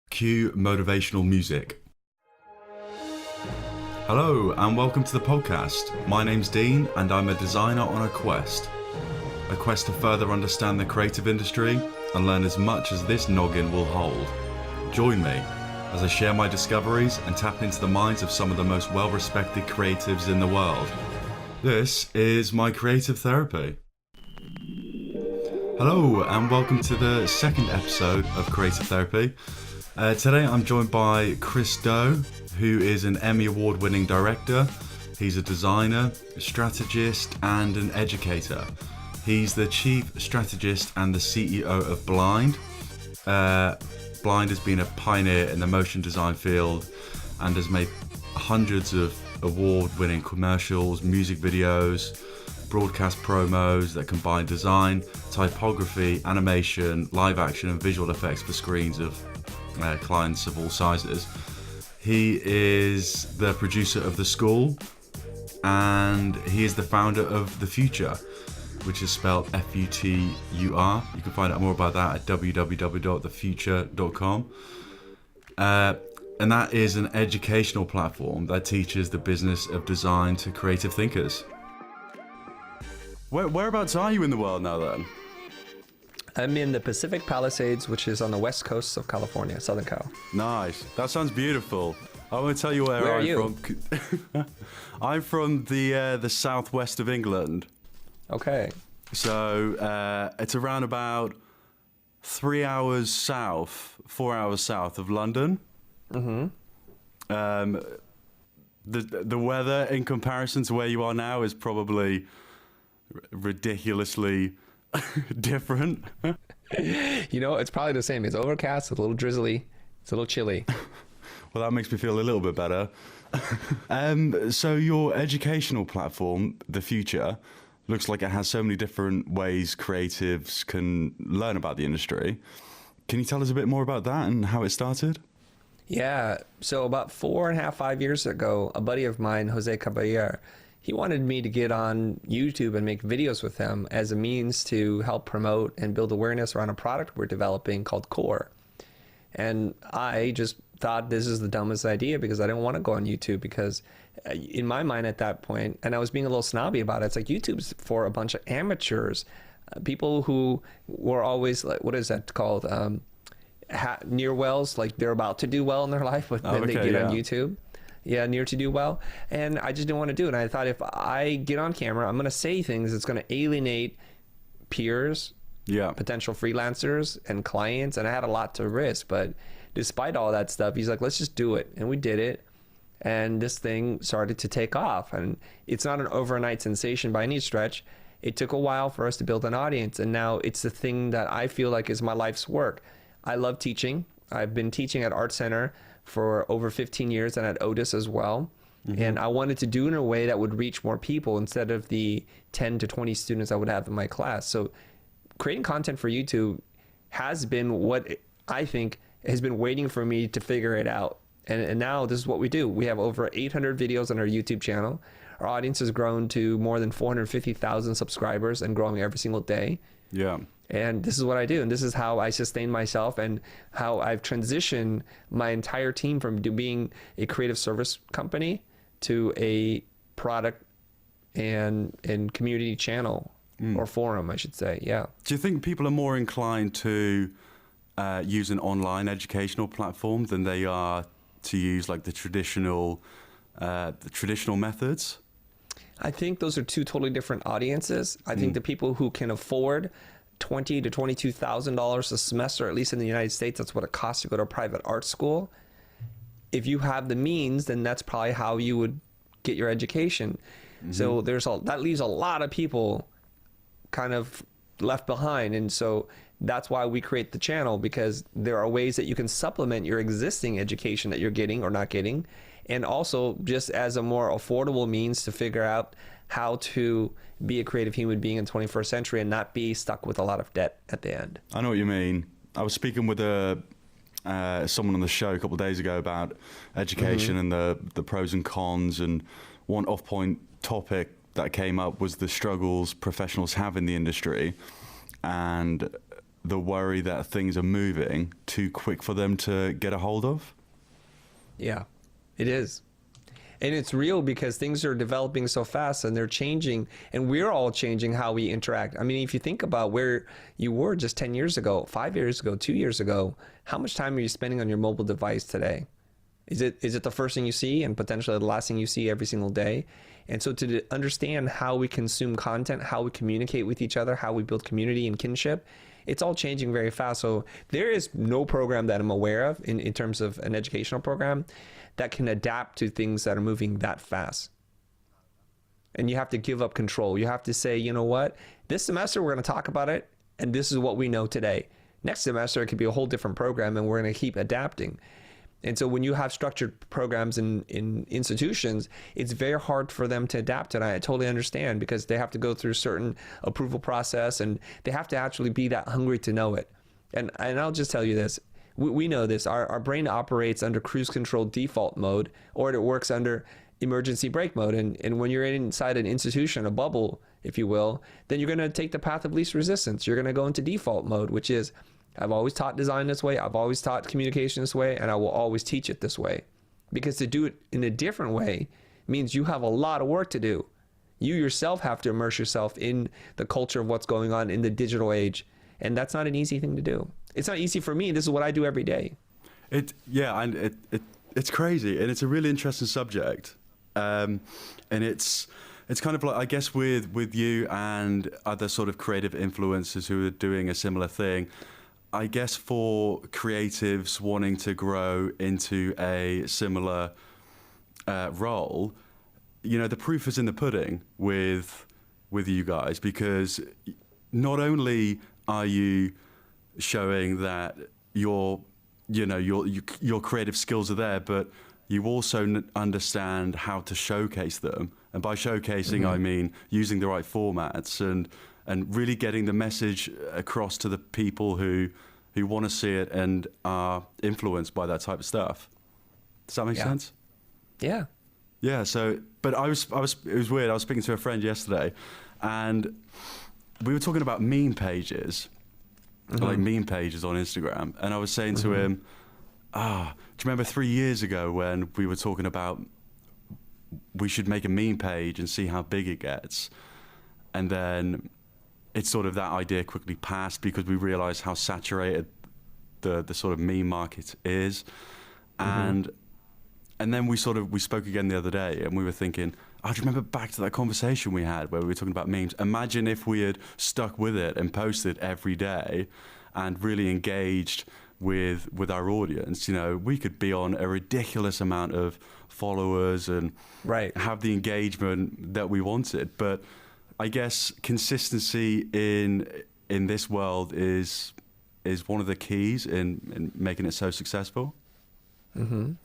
Cue motivational music. Hello and welcome to the podcast. My name's Dean and I'm a designer on a quest to further understand the creative industry and learn as much as this noggin will hold. Join me as I share my discoveries and tap into the minds of some of the most well-respected creatives in the world. This is my creative therapy. Hello and welcome to the second episode of Creative Therapy. Today I'm joined by Chris Doe, who is an Emmy Award winning director. He's a designer, a strategist and an educator. He's the chief strategist and the CEO of Blind. Blind has been a pioneer in the motion design field and has made hundreds of award-winning commercials, music videos, broadcast promos that combine design, typography, animation, live action and visual effects for screens of clients of all sizes. He is the producer of the Skool and he is the founder of The Futur, which is spelled F-U-T-U-R. You can find out more about that at www.thefutur.com. And that is an educational platform that teaches the business of design to creative thinkers. Whereabouts are you in the world now then? I'm in the Pacific Palisades, which is on the west coast of California, Southern Cal. Nice. That sounds beautiful. I want to tell you where I'm from. I'm from the southwest of England. Okay. So it's around about 4 hours south of London. Mm-hmm. The weather in comparison to where you are now is probably ridiculously different. You know, it's probably the same. It's overcast, a little drizzly, it's a little chilly. Well, that makes me feel a little bit better. So your educational platform, The Futur, looks like it has so many different ways creatives can learn about the industry. Can you tell us a bit more about that and how it started? Yeah, so about 4.5, 5 years ago, a buddy of mine, Jose Caballero, he wanted me to get on YouTube and make videos with him as a means to help promote and build awareness around a product we're developing called Core. And I just thought this is the dumbest idea because I didn't want to go on YouTube because in my mind at that point, and I was being a little snobby about it, it's like YouTube's for a bunch of amateurs, people who were always like, what is that called? Near wells, like they're about to do well in their life, but then they get on YouTube. Yeah, near to do well. And I just didn't want to do it. And I thought if I get on camera, I'm going to say things that's going to alienate peers, potential freelancers and clients. And I had a lot to risk. But despite all that stuff, he's like, let's just do it. And we did it. And this thing started to take off. And it's not an overnight sensation by any stretch. It took a while for us to build an audience. And now it's the thing that I feel like is my life's work. I love teaching. I've been teaching at Art Center for over 15 years and at Otis as well. Mm-hmm. And I wanted to do it in a way that would reach more people instead of the 10 to 20 students I would have in my class. So creating content for YouTube has been what I think has been waiting for me to figure it out. And now this is what we do. We have over 800 videos on our YouTube channel. Our audience has grown to more than 450,000 subscribers and growing every single day. Yeah. And this is what I do. And this is how I sustain myself and how I've transitioned my entire team from being a creative service company to a product and community channel or forum, I should say. Yeah. Do you think people are more inclined to use an online educational platform than they are to use like the traditional methods? I think those are two totally different audiences. I think the people who can afford $20,000 to $22,000 a semester, at least in the United States, that's what it costs to go to a private art school. If you have the means, then that's probably how you would get your education. Mm-hmm. So that leaves a lot of people kind of left behind. And so that's why we create the channel, because there are ways that you can supplement your existing education that you're getting or not getting. And also just as a more affordable means to figure out how to be a creative human being in the 21st century and not be stuck with a lot of debt at the end. I know what you mean. I was speaking with someone on the show a couple of days ago about education and the pros and cons, and one off-point topic that came up was the struggles professionals have in the industry. And the worry that things are moving too quick for them to get a hold of? Yeah, it is. And it's real because things are developing so fast and they're changing, and we're all changing how we interact. I mean, if you think about where you were just 10 years ago, 5 years ago, 2 years ago, how much time are you spending on your mobile device today? Is it the first thing you see and potentially the last thing you see every single day? And so to understand how we consume content, how we communicate with each other, how we build community and kinship, it's all changing very fast. So there is no program that I'm aware of in terms of an educational program that can adapt to things that are moving that fast. And you have to give up control. You have to say, you know what, this semester we're going to talk about it, and this is what we know today. Next semester it could be a whole different program, and we're going to keep adapting. And so when you have structured programs in institutions, it's very hard for them to adapt. And I totally understand, because they have to go through a certain approval process, and they have to actually be that hungry to know it. And I'll just tell you this. We know this. Our brain operates under cruise control default mode, or it works under emergency brake mode. And when you're inside an institution, a bubble, if you will, then you're going to take the path of least resistance. You're going to go into default mode, which is, I've always taught design this way. I've always taught communication this way, and I will always teach it this way. Because to do it in a different way means you have a lot of work to do. You yourself have to immerse yourself in the culture of what's going on in the digital age. And that's not an easy thing to do. It's not easy for me. This is what I do every day. It's crazy, and it's a really interesting subject. And it's kind of like, I guess, with you and other sort of creative influencers who are doing a similar thing, I guess for creatives wanting to grow into a similar role, you know, the proof is in the pudding with you guys, because not only are you showing that your creative skills are there, but you also understand how to showcase them. And by showcasing, I mean using the right formats and really getting the message across to the people who want to see it and are influenced by that type of stuff. Does that make sense? Yeah. Yeah. So, but it was weird. I was speaking to a friend yesterday, and we were talking about meme pages, like meme pages on Instagram. And I was saying to him, do you remember 3 years ago when we were talking about we should make a meme page and see how big it gets? And then it's sort of that idea quickly passed because we realized how saturated the sort of meme market is. And then we spoke again the other day, and we were thinking, do you remember back to that conversation we had where we were talking about memes? Imagine if we had stuck with it and posted every day and really engaged with our audience. You know, we could be on a ridiculous amount of followers and have the engagement that we wanted. But I guess consistency in this world is one of the keys in making it so successful. It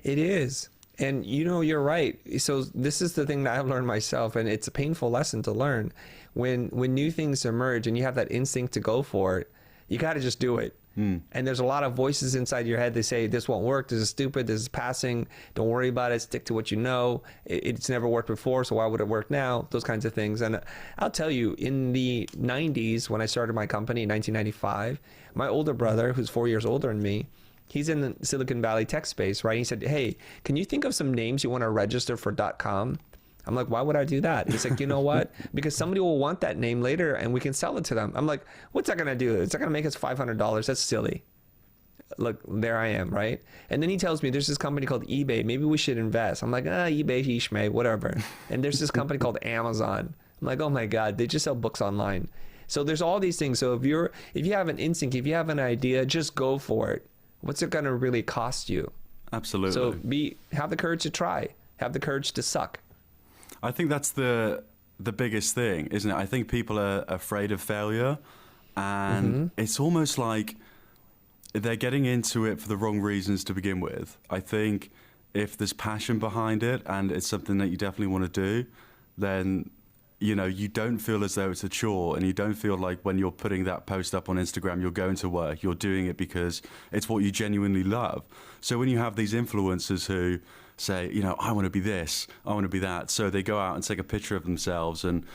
is. And you know, you're right. So this is the thing that I've learned myself, and it's a painful lesson to learn. When new things emerge and you have that instinct to go for it, you got to just do it. And there's a lot of voices inside your head. They say, this won't work. This is stupid. This is passing. Don't worry about it. Stick to what you know. It's never worked before, so why would it work now? Those kinds of things. And I'll tell you, in the 90s, when I started my company in 1995, my older brother, who's 4 years older than me, he's in the Silicon Valley tech space, right? He said, hey, can you think of some names you want to register for .com? I'm like, why would I do that? He's like, you know what? Because somebody will want that name later and we can sell it to them. I'm like, what's that going to do? It's not going to make us $500. That's silly. Look, there I am, right? And then he tells me there's this company called eBay. Maybe we should invest. I'm like, eBay, Ishmay, whatever. And there's this company called Amazon. I'm like, oh my God, they just sell books online. So there's all these things. So if you have an instinct, if you have an idea, just go for it. What's it going to really cost you? Absolutely. So have the courage to try. Have the courage to suck. I think that's the biggest thing, isn't it? I think people are afraid of failure, and it's almost like they're getting into it for the wrong reasons to begin with. I think if there's passion behind it and it's something that you definitely want to do, then you know, you don't feel as though it's a chore, and you don't feel like when you're putting that post up on Instagram, you're going to work. You're doing it because it's what you genuinely love. So when you have these influencers who say, you know, I want to be this, I want to be that. So they go out and take a picture of themselves and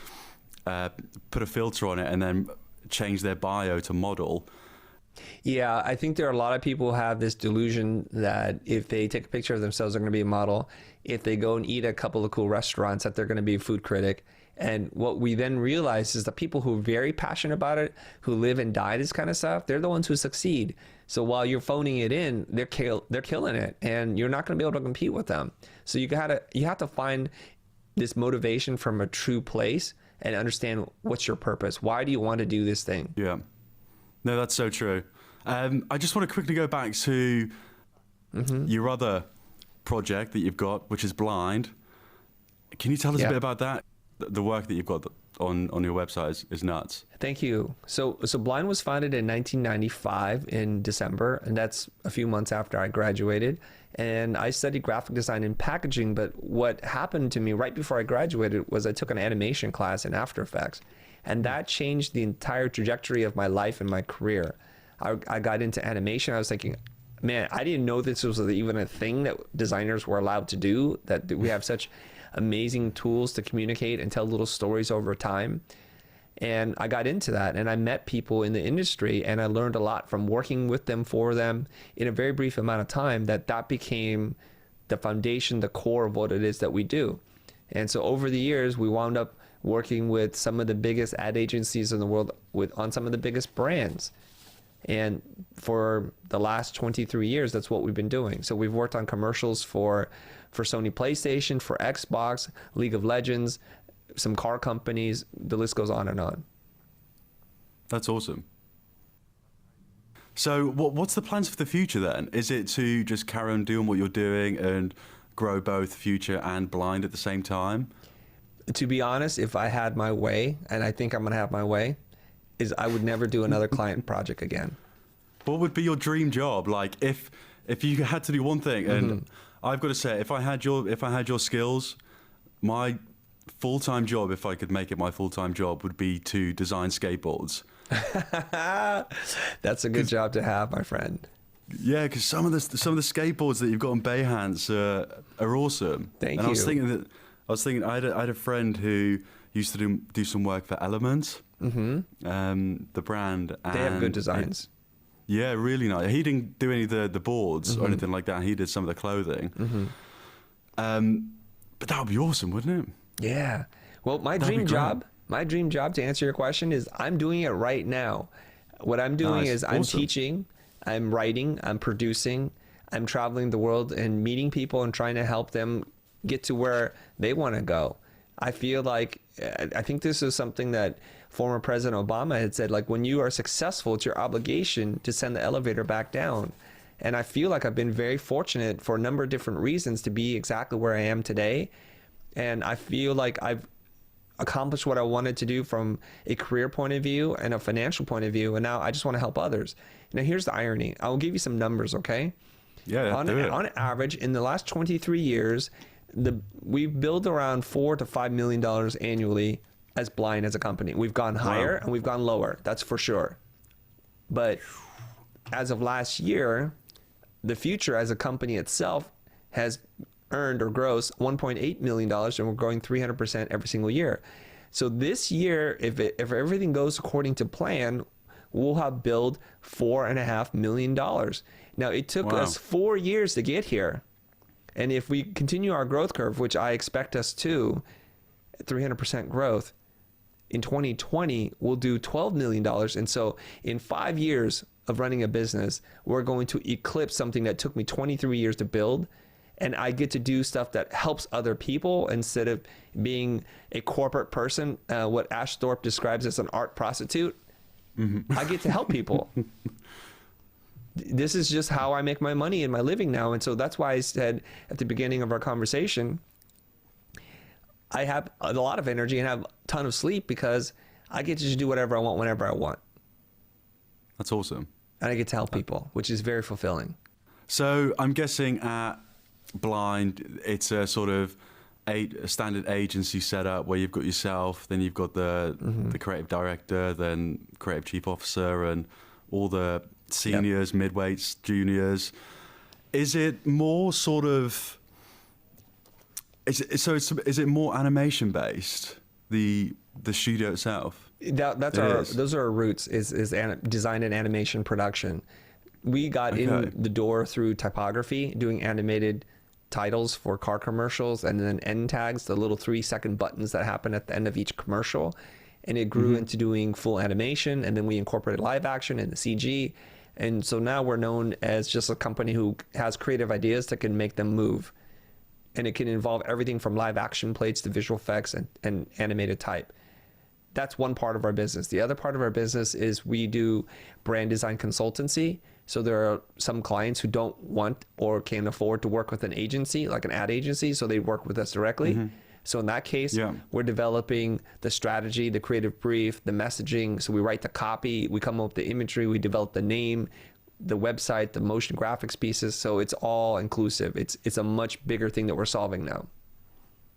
put a filter on it and then change their bio to model. Yeah, I think there are a lot of people who have this delusion that if they take a picture of themselves, they're going to be a model. If they go and eat at a couple of cool restaurants, that they're going to be a food critic. And what we then realize is the people who are very passionate about it, who live and die this kind of stuff, they're the ones who succeed. So while you're phoning it in, they're killing it, and you're not going to be able to compete with them. So you have to find this motivation from a true place and understand what's your purpose. Why do you want to do this thing? Yeah. No, that's so true. I just want to quickly go back to your other project that you've got, which is Blind. Can you tell us a bit about that? The work that you've got on your website is nuts. Thank you. So Blind was founded in 1995 in December, and that's a few months after I graduated. And I studied graphic design and packaging, but what happened to me right before I graduated was I took an animation class in After Effects, and that changed the entire trajectory of my life and my career. I got into animation. I was thinking, man, I didn't know this was even a thing that designers were allowed to do, that we have such amazing tools to communicate and tell little stories over time. And I got into that, and I met people in the industry, and I learned a lot from working with them, for them, in a very brief amount of time, that became the foundation, the core of what it is that we do. And so over the years, we wound up working with some of the biggest ad agencies in the world, on some of the biggest brands. And for the last 23 years, that's what we've been doing. So we've worked on commercials for Sony PlayStation, for Xbox, League of Legends, some car companies, the list goes on and on. That's awesome. So what's the plans for the future then? Is it to just carry on doing what you're doing and grow both Future and Blind at the same time? To be honest, if I had my way, and I think I'm going to have my way, is I would never do another client project again. What would be your dream job? Like if you had to do one thing, and I've got to say, if I had your skills, my full-time job, if I could make it my full-time job, would be to design skateboards. That's a good job to have, my friend. Yeah, because some of the skateboards that you've got on Behance are awesome. Thank you. I was thinking I had a friend who used to do some work for Element, the brand. They have good designs. Yeah, really nice. He didn't do any of the boards or anything like that. He did some of the clothing. But that would be awesome, wouldn't it? Yeah. Well, my dream job, to answer your question, is I'm doing it right now. What I'm doing is I'm teaching, I'm writing, I'm producing, I'm traveling the world and meeting people and trying to help them get to where they want to go. I feel like, I think this is something that former President Obama had said, like, when you are successful, it's your obligation to send the elevator back down. And I feel like I've been very fortunate for a number of different reasons to be exactly where I am today. And I feel like I've accomplished what I wanted to do from a career point of view and a financial point of view. And now I just want to help others. Now, here's the irony. I'll give you some numbers, okay? Yeah, on average, in the last 23 years, we build around $4 to $5 million annually as Blind as a company. We've gone higher and we've gone lower. That's for sure. But as of last year, the Future as a company itself has earned or gross $1.8 million, and we're growing 300% every single year. So this year, if everything goes according to plan, we'll have billed $4.5 million. Now, it took us 4 years to get here. And if we continue our growth curve, which I expect us to, 300% growth, in 2020, we'll do $12 million. And so in 5 years of running a business, we're going to eclipse something that took me 23 years to build. And I get to do stuff that helps other people instead of being a corporate person, what Ash Thorpe describes as an art prostitute. I get to help people. This is just how I make my money and my living now. And so that's why I said at the beginning of our conversation, I have a lot of energy and have a ton of sleep because I get to just do whatever I want whenever I want. That's awesome. And I get to help people, which is very fulfilling. So I'm guessing at Blind, it's a sort of a standard agency setup where you've got yourself, then you've got the creative director, then creative chief officer, and all the seniors, midweights, juniors. Is it more sort of? Is it more animation based? The studio itself. Those are our roots is design and animation production. We got in the door through typography, doing animated titles for car commercials, and then end tags, the little 3-second buttons that happen at the end of each commercial. And it grew into doing full animation, and then we incorporated live action and the CG. And so now we're known as just a company who has creative ideas that can make them move. And it can involve everything from live action plates to visual effects and animated type. That's one part of our business. The other part of our business is we do brand design consultancy. So there are some clients who don't want or can't afford to work with an agency, like an ad agency, so they work with us directly. So in that case, we're developing the strategy, the creative brief, the messaging. So we write the copy, we come up with the imagery, we develop the name, the website, the motion graphics pieces. So it's all inclusive. It's a much bigger thing that we're solving now.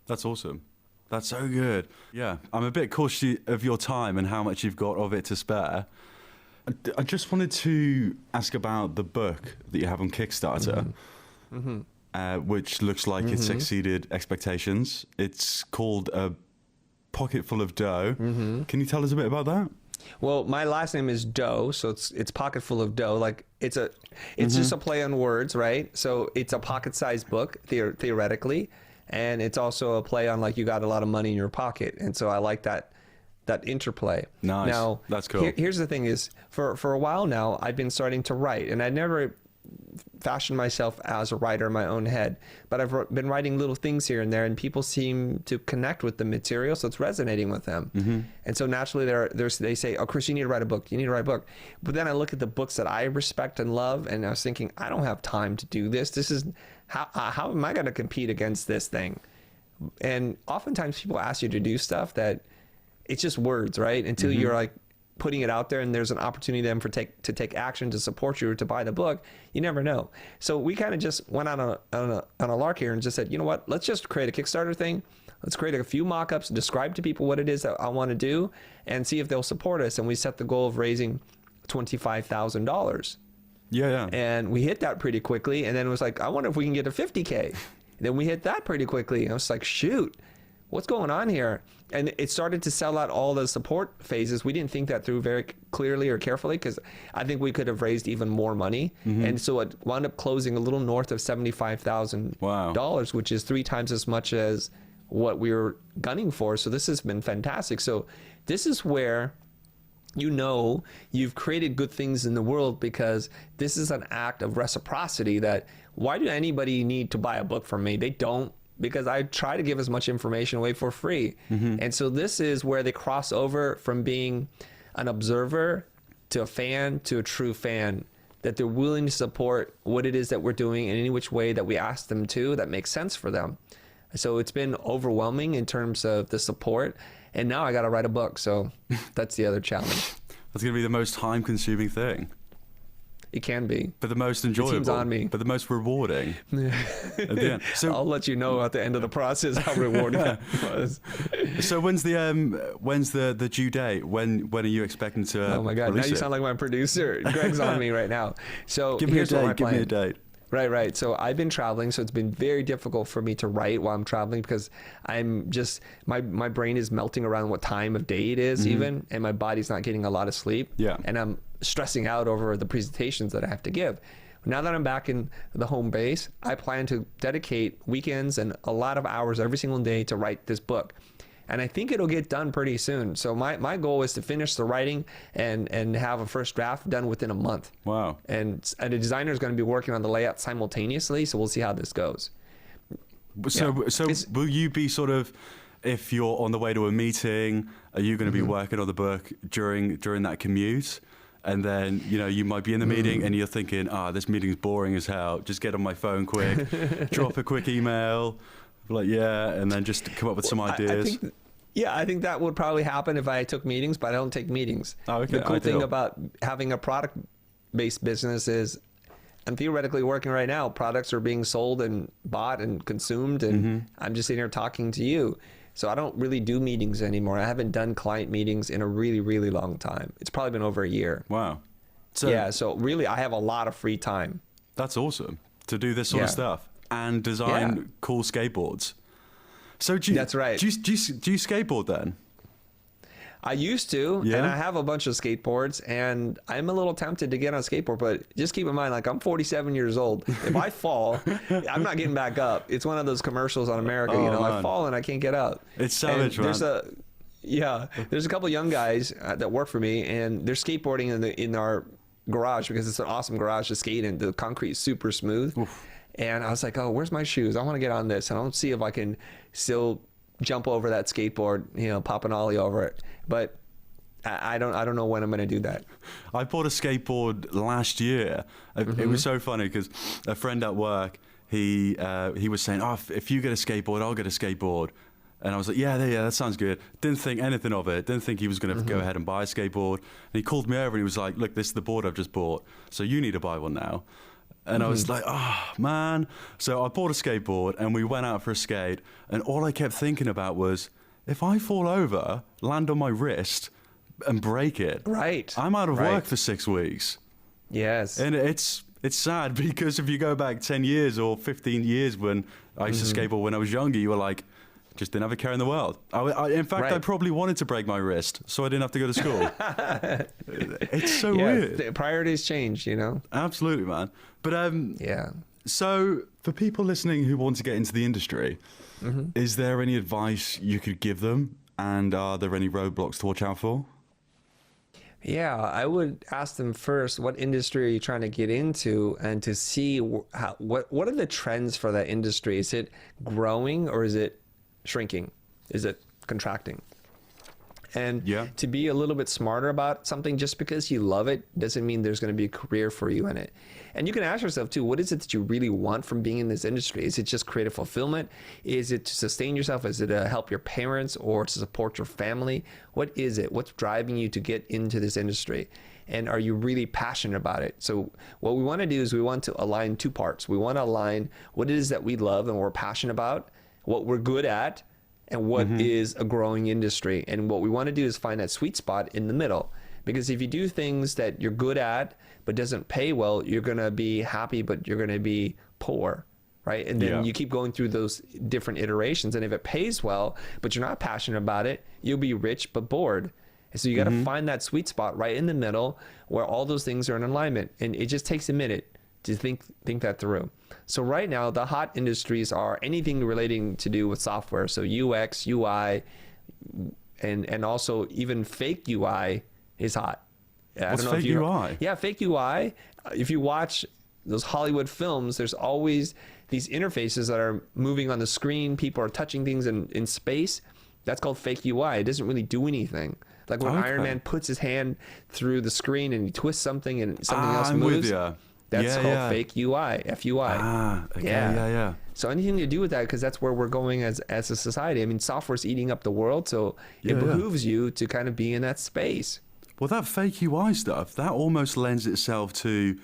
That's awesome. That's so good. Yeah, I'm a bit cautious of your time and how much you've got of it to spare. I just wanted to ask about the book that you have on Kickstarter, which looks like it's exceeded expectations. It's called A Pocket Full of Dough. Can you tell us a bit about that? Well, my last name is Dough, so it's pocket full of dough. Like it's just a play on words, right? So it's a pocket-sized book theoretically, and it's also a play on like you got a lot of money in your pocket, and so I like that interplay. Nice. Now, that's cool. Here's the thing: is for a while now, I've been starting to write, and I never fashioned myself as a writer in my own head, but I've been writing little things here and there, and people seem to connect with the material, so it's resonating with them. And so naturally, they say, "Oh, Chris, you need to write a book. You need to write a book." But then I look at the books that I respect and love, and I was thinking, I don't have time to do this. This is how am I going to compete against this thing? And oftentimes, people ask you to do stuff that it's just words, right? Until you're like putting it out there and there's an opportunity then to take action to support you or to buy the book, you never know. So we kind of just went on a lark here and just said, you know what, let's just create a Kickstarter thing. Let's create a few mock-ups, describe to people what it is that I want to do, and see if they'll support us. And we set the goal of raising $25,000. Yeah. And we hit that pretty quickly. And then it was like, I wonder if we can get to 50K. Then we hit that pretty quickly. And I was like, shoot, what's going on here? And it started to sell out all the support phases. We didn't think that through very clearly or carefully, because I think we could have raised even more money. And so it wound up closing a little north of $75,000, which is 3 times as much as what we were gunning for. So this has been fantastic. So this is where you've created good things in the world, because this is an act of reciprocity. That why do anybody need to buy a book from me? They don't, because I try to give as much information away for free. And so this is where they cross over from being an observer to a fan to a true fan, that they're willing to support what it is that we're doing in any which way that we ask them to, that makes sense for them. So it's been overwhelming in terms of the support. And now I got to write a book. So that's the other challenge. That's going to be the most time-consuming thing. It can be. But the most enjoyable. The team's on me. But the most rewarding. At the end. So I'll let you know at the end of the process how rewarding that was. So when's the due date? When are you expecting to Oh my God, now you sound like my producer. Greg's on me right now. So here's what my plan. Give me a date. Right. So I've been traveling, so it's been very difficult for me to write while I'm traveling, because I'm just, my brain is melting around what time of day it is even, and my body's not getting a lot of sleep. Yeah. And I'm stressing out over the presentations that I have to give. Now that I'm back in the home base, I plan to dedicate weekends and a lot of hours every single day to write this book. And I think it'll get done pretty soon. So my goal is to finish the writing and have a first draft done within a month. Wow. And a designer is going to be working on the layout simultaneously. So we'll see how this goes. So will you be sort of, if you're on the way to a meeting, are you going to be working on the book during that commute? And then, you might be in the meeting and you're thinking, this meeting's boring as hell. Just get on my phone quick, drop a quick email. Like, and then just come up with some ideas. I think that would probably happen if I took meetings, but I don't take meetings. Oh, okay. The cool thing about having a product-based business is I'm theoretically working right now. Products are being sold and bought and consumed, and I'm just sitting here talking to you. So I don't really do meetings anymore. I haven't done client meetings in a really, really long time. It's probably been over a year. Wow. So really I have a lot of free time. That's awesome to do this sort of stuff. And design cool skateboards. So that's right. Do you skateboard then? I used to, Yeah? and I have a bunch of skateboards, and I'm a little tempted to get on a skateboard, but just keep in mind, like, I'm 47 years old. If I fall, I'm not getting back up. It's one of those commercials on America, Oh, you know, man. I fall and I can't get up. It's savage, and man. there's a couple young guys that work for me, and they're skateboarding in our garage because it's an awesome garage to skate in. The concrete is super smooth. Oof. And I was like, oh, where's my shoes? I want to get on this, and I want to see if I can still jump over that skateboard, you know, pop an ollie over it. But I don't know when I'm going to do that. I bought a skateboard last year. It was so funny because a friend at work, he was saying, oh, if you get a skateboard, I'll get a skateboard. And I was like, yeah, that sounds good. Didn't think anything of it. Didn't think he was going to go ahead and buy a skateboard. And he called me over and he was like, look, this is the board I've just bought. So you need to buy one now. And I was like, oh, man. So I bought a skateboard and we went out for a skate. And all I kept thinking about was, if I fall over, land on my wrist and break it, Right. I'm out of work for 6 weeks. Yes. And it's sad because if you go back 10 years or 15 years when I used to skateboard when I was younger, you were like, just didn't have a care in the world. In fact, Right. I probably wanted to break my wrist so I didn't have to go to school. It's so weird. The priorities change, you know? Absolutely, man. But Yeah. so for people listening who want to get into the industry, is there any advice you could give them? And are there any roadblocks to watch out for? Yeah, I would ask them first, what industry are you trying to get into, and to see what are the trends for that industry? Is it growing or is it shrinking? Is it contracting? And to be a little bit smarter about something, just because you love it doesn't mean there's going to be a career for you in it. And you can ask yourself too, what is it that you really want from being in this industry? Is it just creative fulfillment? Is it to sustain yourself? Is it to help your parents or to support your family? What is it? What's driving you to get into this industry? And are you really passionate about it? So what we want to do is we want to align two parts. We want to align what it is that we love and we're passionate about, what we're good at, and what is a growing industry. And what we want to do is find that sweet spot in the middle. Because if you do things that you're good at but doesn't pay well, you're going to be happy, but you're going to be poor, right? And then you keep going through those different iterations. And if it pays well, but you're not passionate about it, you'll be rich but bored. And so you got to find that sweet spot right in the middle where all those things are in alignment. And it just takes a minute to think that through. So right now, the hot industries are anything relating to do with software. So UX, UI, and also even fake UI is hot. What's fake UI? Yeah, fake UI. If you watch those Hollywood films, there's always these interfaces that are moving on the screen. People are touching things in space. That's called fake UI. It doesn't really do anything. Like when Iron Man puts his hand through the screen and he twists something and something else moves. With you. That's called fake UI, FUI. Okay, yeah. So anything to do with that, because that's where we're going as a society. I mean, software's eating up the world, so it behooves you to kind of be in that space. Well, that fake UI stuff, that almost lends itself to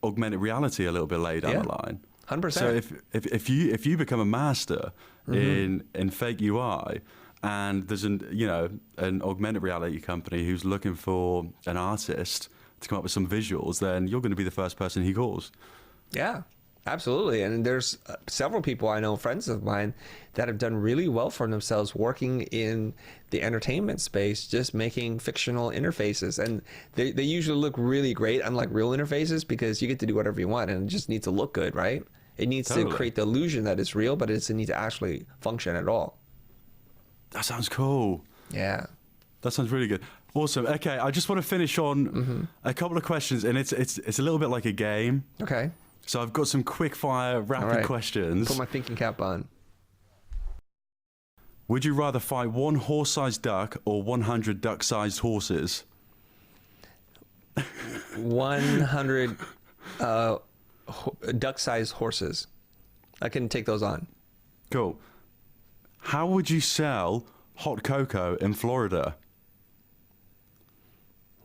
augmented reality a little bit later down the line. 100%. So if you become a master in fake UI, and there's an augmented reality company who's looking for an artist to come up with some visuals, then you're going to be the first person he calls. Yeah, absolutely. And there's several people I know, friends of mine, that have done really well for themselves working in the entertainment space, just making fictional interfaces. And they usually look really great, unlike real interfaces, because you get to do whatever you want and it just needs to look good, right? It needs to create the illusion that it's real, but it doesn't need to actually function at all. That sounds cool. Yeah. That sounds really good. Awesome. Okay, I just want to finish on a couple of questions, and it's a little bit like a game. Okay. So I've got some quick fire, rapid questions. Put my thinking cap on. Would you rather fight one horse-sized duck or 100 duck-sized horses? 100 duck-sized horses. I can take those on. Cool. How would you sell hot cocoa in Florida?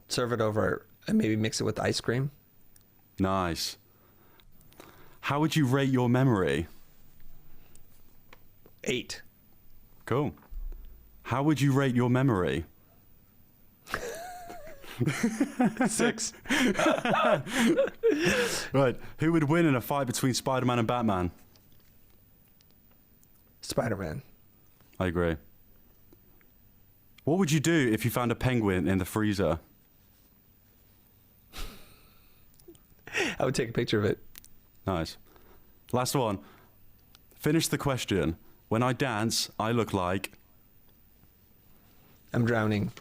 Serve it over and maybe mix it with ice cream. Nice. How would you rate your memory? 8. Cool. How would you rate your memory? 6. Right. Who would win in a fight between Spider-Man and Batman? Spider-Man. I agree. What would you do if you found a penguin in the freezer? I would take a picture of it. Nice. Last one. Finish the question. When I dance, I look like... I'm drowning.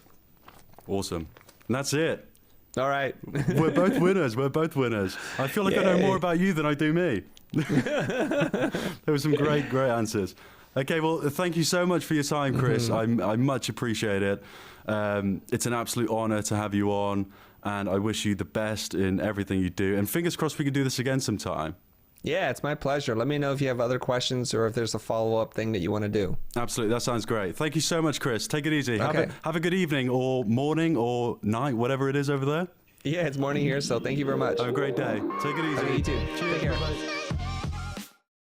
Awesome. And that's it. All right. We're both winners. We're both winners. I feel like I know more about you than I do me. There were some great answers. Okay, well, thank you so much for your time, Chris. I much appreciate it. It's an absolute honor to have you on, and I wish you the best in everything you do. And fingers crossed we can do this again sometime. Yeah, it's my pleasure. Let me know if you have other questions or if there's a follow-up thing that you want to do. Absolutely. That sounds great. Thank you so much, Chris. Take it easy. Okay. Have a good evening or morning or night, whatever it is over there. Yeah, it's morning here, so thank you very much. Have a great day. Take it easy. Okay, you too. Cheers. Take care. Bye-bye.